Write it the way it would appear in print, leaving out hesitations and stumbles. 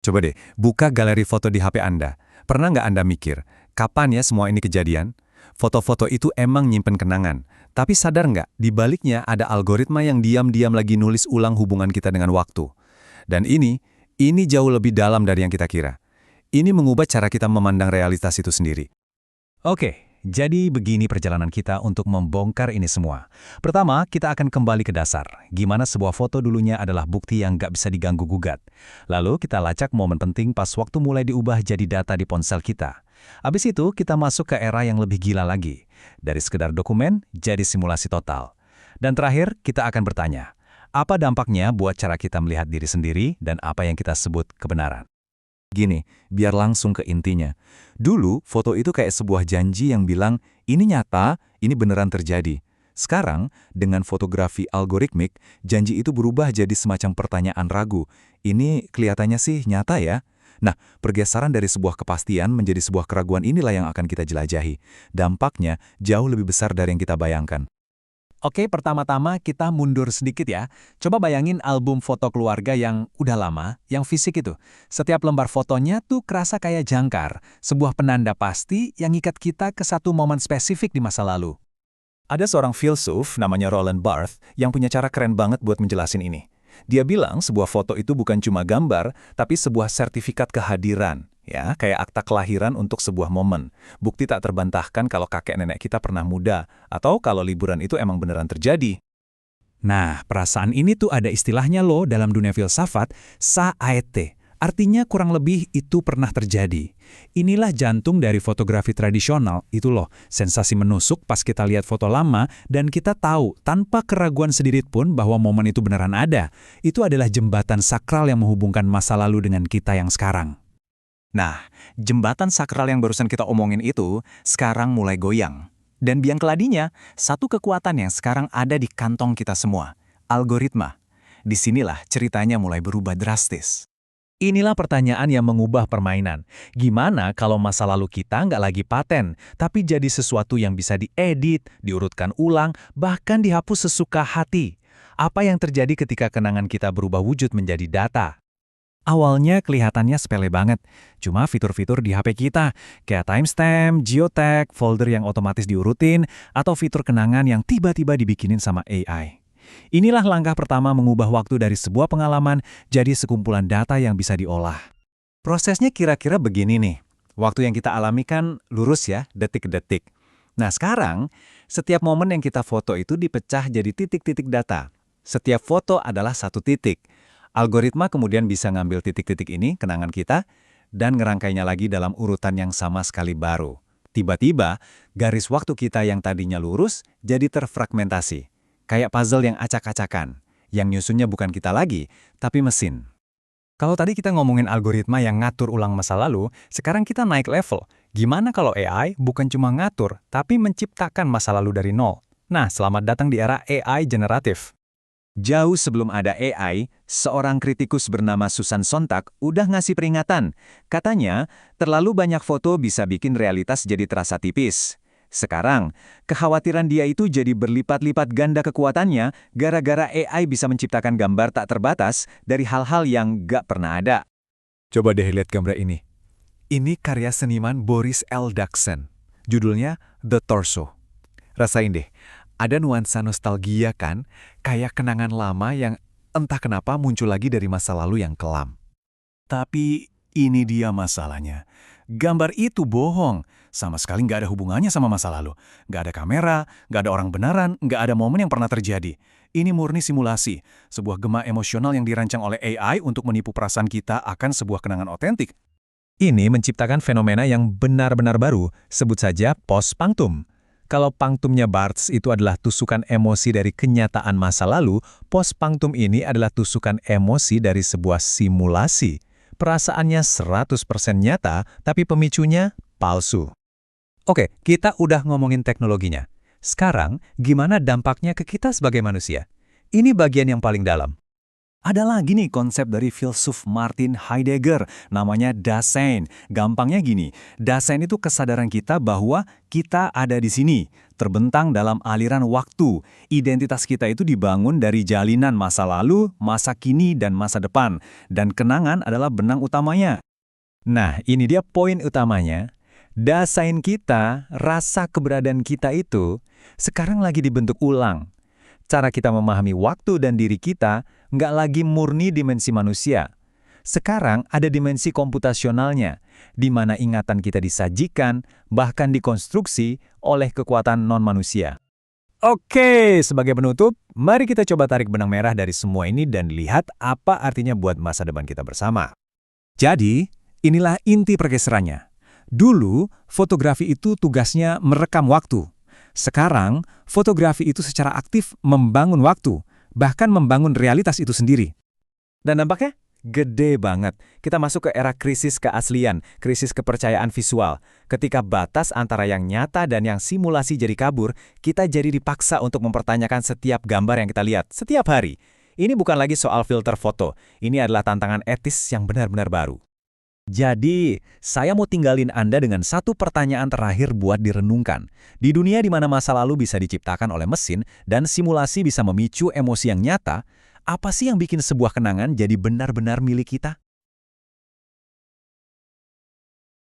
Coba deh, buka galeri foto di HP Anda. Pernah nggak Anda mikir, kapan ya semua ini kejadian? Foto-foto itu emang nyimpen kenangan. Tapi sadar nggak, di baliknya ada algoritma yang diam-diam lagi nulis ulang hubungan kita dengan waktu. Dan ini jauh lebih dalam dari yang kita kira. Ini mengubah cara kita memandang realitas itu sendiri. Oke, jadi begini perjalanan kita untuk membongkar ini semua. Pertama, kita akan kembali ke dasar. Gimana sebuah foto dulunya adalah bukti yang nggak bisa diganggu-gugat. Lalu kita lacak momen penting pas waktu mulai diubah jadi data di ponsel kita. Habis itu, kita masuk ke era yang lebih gila lagi. Dari sekedar dokumen, jadi simulasi total. Dan terakhir, kita akan bertanya, apa dampaknya buat cara kita melihat diri sendiri dan apa yang kita sebut kebenaran? Gini, biar langsung ke intinya. Dulu, foto itu kayak sebuah janji yang bilang, ini nyata, ini beneran terjadi. Sekarang, dengan fotografi algoritmik, janji itu berubah jadi semacam pertanyaan ragu. Ini kelihatannya sih nyata ya? Nah, pergeseran dari sebuah kepastian menjadi sebuah keraguan inilah yang akan kita jelajahi. Dampaknya jauh lebih besar dari yang kita bayangkan. Oke, pertama-tama kita mundur sedikit ya. Coba bayangin album foto keluarga yang udah lama, yang fisik itu. Setiap lembar fotonya tuh kerasa kayak jangkar, sebuah penanda pasti yang ngikat kita ke satu momen spesifik di masa lalu. Ada seorang filsuf namanya Roland Barthes yang punya cara keren banget buat menjelasin ini. Dia bilang sebuah foto itu bukan cuma gambar, tapi sebuah sertifikat kehadiran. Ya, kayak akta kelahiran untuk sebuah momen. Bukti tak terbantahkan kalau kakek nenek kita pernah muda, atau kalau liburan itu emang beneran terjadi. Nah, perasaan ini tuh ada istilahnya loh dalam dunia filsafat, saete. Artinya kurang lebih itu pernah terjadi. Inilah jantung dari fotografi tradisional, itu loh, sensasi menusuk pas kita lihat foto lama dan kita tahu tanpa keraguan sedikit pun bahwa momen itu beneran ada. Itu adalah jembatan sakral yang menghubungkan masa lalu dengan kita yang sekarang. Nah, jembatan sakral yang barusan kita omongin itu sekarang mulai goyang. Dan biang keladinya, satu kekuatan yang sekarang ada di kantong kita semua, algoritma. Disinilah ceritanya mulai berubah drastis. Inilah pertanyaan yang mengubah permainan. Gimana kalau masa lalu kita nggak lagi paten, tapi jadi sesuatu yang bisa diedit, diurutkan ulang, bahkan dihapus sesuka hati? Apa yang terjadi ketika kenangan kita berubah wujud menjadi data? Awalnya kelihatannya sepele banget, cuma fitur-fitur di HP kita, kayak timestamp, geotag, folder yang otomatis diurutin, atau fitur kenangan yang tiba-tiba dibikinin sama AI. Inilah langkah pertama mengubah waktu dari sebuah pengalaman jadi sekumpulan data yang bisa diolah. Prosesnya kira-kira begini nih, waktu yang kita alami kan lurus ya, detik ke detik. Nah sekarang, setiap momen yang kita foto itu dipecah jadi titik-titik data. Setiap foto adalah satu titik. Algoritma kemudian bisa ngambil titik-titik ini, kenangan kita, dan ngerangkainya lagi dalam urutan yang sama sekali baru. Tiba-tiba, garis waktu kita yang tadinya lurus jadi terfragmentasi. Kayak puzzle yang acak-acakan. Yang nyusunnya bukan kita lagi, tapi mesin. Kalau tadi kita ngomongin algoritma yang ngatur ulang masa lalu, sekarang kita naik level. Gimana kalau AI bukan cuma ngatur, tapi menciptakan masa lalu dari nol? Nah, selamat datang di era AI generatif. Jauh sebelum ada AI, seorang kritikus bernama Susan Sontag udah ngasih peringatan. Katanya, terlalu banyak foto bisa bikin realitas jadi terasa tipis. Sekarang, kekhawatiran dia itu jadi berlipat-lipat ganda kekuatannya gara-gara AI bisa menciptakan gambar tak terbatas dari hal-hal yang gak pernah ada. Coba deh lihat gambar ini. Ini karya seniman Boris L. Dachsen. Judulnya The Torso. Rasain deh. Ada nuansa nostalgia kan, kayak kenangan lama yang entah kenapa muncul lagi dari masa lalu yang kelam. Tapi ini dia masalahnya. Gambar itu bohong, sama sekali nggak ada hubungannya sama masa lalu. Nggak ada kamera, nggak ada orang beneran, nggak ada momen yang pernah terjadi. Ini murni simulasi, sebuah gema emosional yang dirancang oleh AI untuk menipu perasaan kita akan sebuah kenangan otentik. Ini menciptakan fenomena yang benar-benar baru, sebut saja post-punctum. Kalau punctumnya Barthes itu adalah tusukan emosi dari kenyataan masa lalu, post-punctum ini adalah tusukan emosi dari sebuah simulasi. Perasaannya 100% nyata, tapi pemicunya palsu. Oke, kita udah ngomongin teknologinya. Sekarang, gimana dampaknya ke kita sebagai manusia? Ini bagian yang paling dalam. Ada lagi nih konsep dari filsuf Martin Heidegger, namanya Dasein. Gampangnya gini, Dasein itu kesadaran kita bahwa kita ada di sini, terbentang dalam aliran waktu. Identitas kita itu dibangun dari jalinan masa lalu, masa kini, dan masa depan. Dan kenangan adalah benang utamanya. Nah, ini dia poin utamanya. Dasein kita, rasa keberadaan kita itu, sekarang lagi dibentuk ulang. Cara kita memahami waktu dan diri kita nggak lagi murni dimensi manusia. Sekarang ada dimensi komputasionalnya, di mana ingatan kita disajikan, bahkan dikonstruksi oleh kekuatan non-manusia. Oke, sebagai penutup, mari kita coba tarik benang merah dari semua ini dan lihat apa artinya buat masa depan kita bersama. Jadi, inilah inti pergeserannya. Dulu, fotografi itu tugasnya merekam waktu. Sekarang, fotografi itu secara aktif membangun waktu, bahkan membangun realitas itu sendiri. Dan dampaknya gede banget. Kita masuk ke era krisis keaslian, krisis kepercayaan visual. Ketika batas antara yang nyata dan yang simulasi jadi kabur, kita jadi dipaksa untuk mempertanyakan setiap gambar yang kita lihat, setiap hari. Ini bukan lagi soal filter foto, ini adalah tantangan etis yang benar-benar baru. Jadi, saya mau tinggalin Anda dengan satu pertanyaan terakhir buat direnungkan. Di dunia di mana masa lalu bisa diciptakan oleh mesin dan simulasi bisa memicu emosi yang nyata, apa sih yang bikin sebuah kenangan jadi benar-benar milik kita?